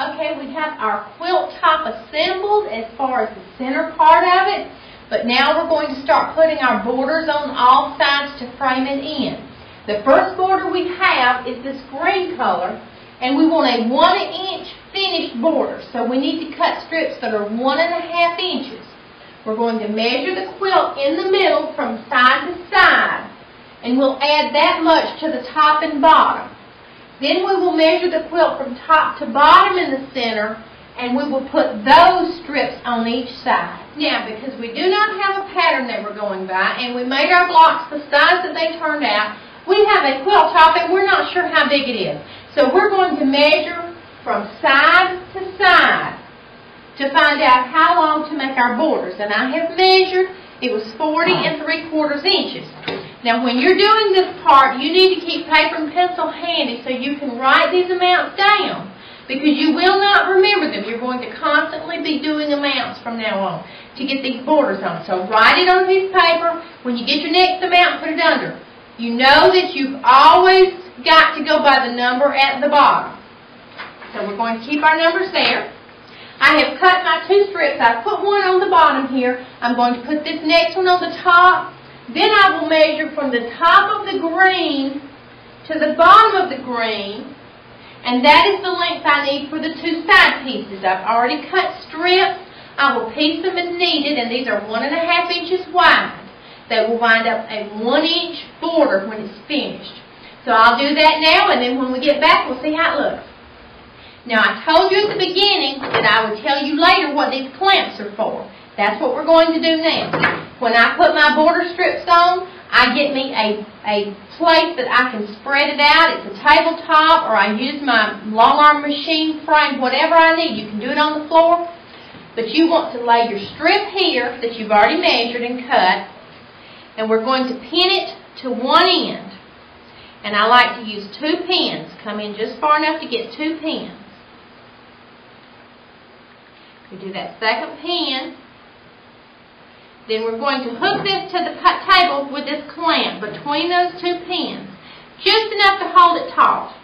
Okay, we have our quilt top assembled as far as the center part of it, but now we're going to start putting our borders on all sides to frame it in. The first border we have is this green color, and we want a 1-inch finished border, so we need to cut strips that are 1.5 inches. We're going to measure the quilt in the middle from side to side, and we'll add that much to the top and bottom. Then we will measure the quilt from top to bottom in the center, and we will put those strips on each side. Now, because we do not have a pattern that we're going by, and we made our blocks the size that they turned out, we have a quilt top and we're not sure how big it is. So we're going to measure from side to side to find out how long to make our borders. And I have measured, it was 40 3/4 inches. Now when you're doing this part, you need to keep paper and pencil handy so you can write these amounts down, because you will not remember them. You're going to constantly be doing amounts from now on to get these borders on. So write it on a piece of paper. When you get your next amount, put it under. You know that you've always got to go by the number at the bottom. So we're going to keep our numbers there. I have cut my 2 strips. I've put one on the bottom here. I'm going to put this next one on the top. Then I will measure from the top of the green to the bottom of the green, and that is the length I need for the 2 side pieces. I've already cut strips. I will piece them as needed, and these are 1.5 inches wide. They will wind up a 1-inch border when it's finished. So I'll do that now, and then when we get back, we'll see how it looks. Now, I told you at the beginning that I would tell you later what these clamps are for. That's what we're going to do now. When I put my border strips on, I get me a place that I can spread it out. It's a tabletop, or I use my long arm machine frame, whatever I need. You can do it on the floor. But you want to lay your strip here that you've already measured and cut, and we're going to pin it to one end. And I like to use 2 pins. Come in just far enough to get 2 pins. We do that second pin. Then we're going to hook this to the table with this clamp between those 2 pins, just enough to hold it taut.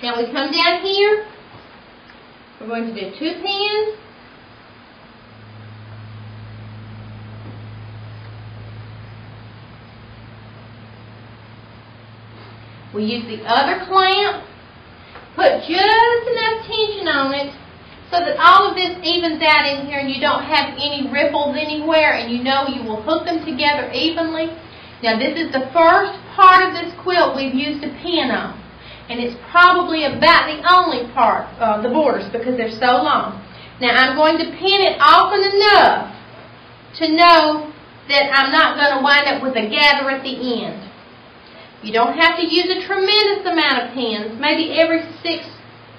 Now we come down here. We're going to do 2 pins. We use the other clamp, put just enough tension on it so that all of this evens out in here and you don't have any ripples anywhere, and you know you will hook them together evenly. Now this is the first part of this quilt we've used a pin on, and it's probably about the only part of the borders because they're so long. Now I'm going to pin it often enough to know that I'm not going to wind up with a gather at the end. You don't have to use a tremendous amount of pins, maybe every 6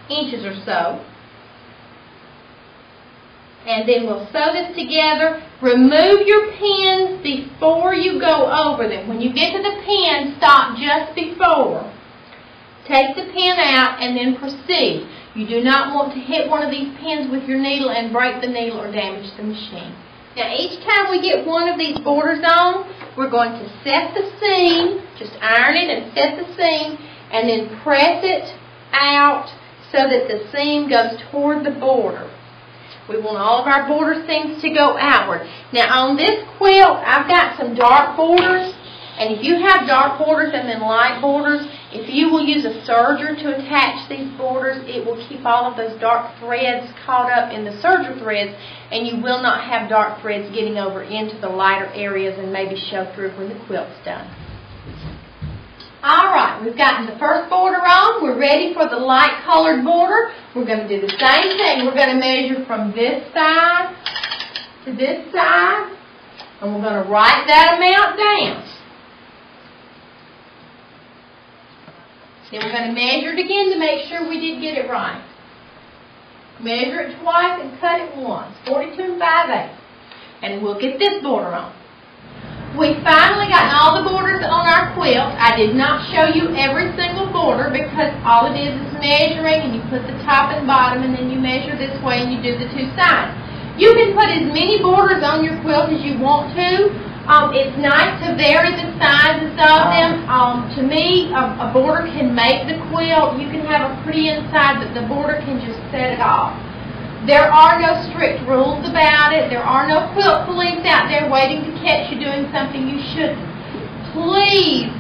inches or so. And then we'll sew this together. Remove your pins before you go over them. When you get to the pin, stop just before. Take the pin out and then proceed. You do not want to hit one of these pins with your needle and break the needle or damage the machine. Now each time we get one of these borders on, we're going to set the seam, just iron it and set the seam, and then press it out so that the seam goes toward the border. We want all of our border seams to go outward. Now on this quilt, I've got some dark borders, and if you have dark borders and then light borders, if you will use a serger to attach these borders, it will keep all of those dark threads caught up in the serger threads, and you will not have dark threads getting over into the lighter areas and maybe show through when the quilt's done. Alright, we've gotten the first border on. We're ready for the light colored border. We're going to do the same thing. We're going to measure from this side to this side, and we're going to write that amount down. Then we're going to measure it again to make sure we did get it right. Measure it twice and cut it once. 42 5/8. And we'll get this border on. We finally got all the borders on our quilt. I did not show you every single border because all it is measuring, and you put the top and bottom, and then you measure this way and you do the 2 sides. You can put as many borders on your quilt as you want to, It's nice to vary the sizes of them. To me, a border can make the quilt. You can have a pretty inside, but the border can just set it off. There are no strict rules about it. There are no quilt police out there waiting to catch you doing something you shouldn't. Please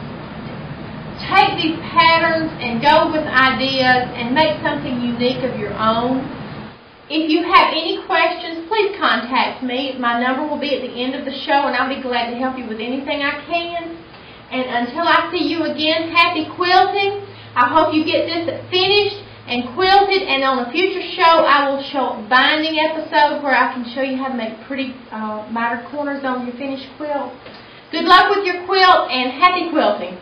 take these patterns and go with ideas and make something unique of your own. If you have any questions, please contact me. My number will be at the end of the show, and I'll be glad to help you with anything I can. And until I see you again, happy quilting. I hope you get this finished and quilted, and on a future show, I will show a binding episode where I can show you how to make pretty mitered corners on your finished quilt. Good luck with your quilt, and happy quilting.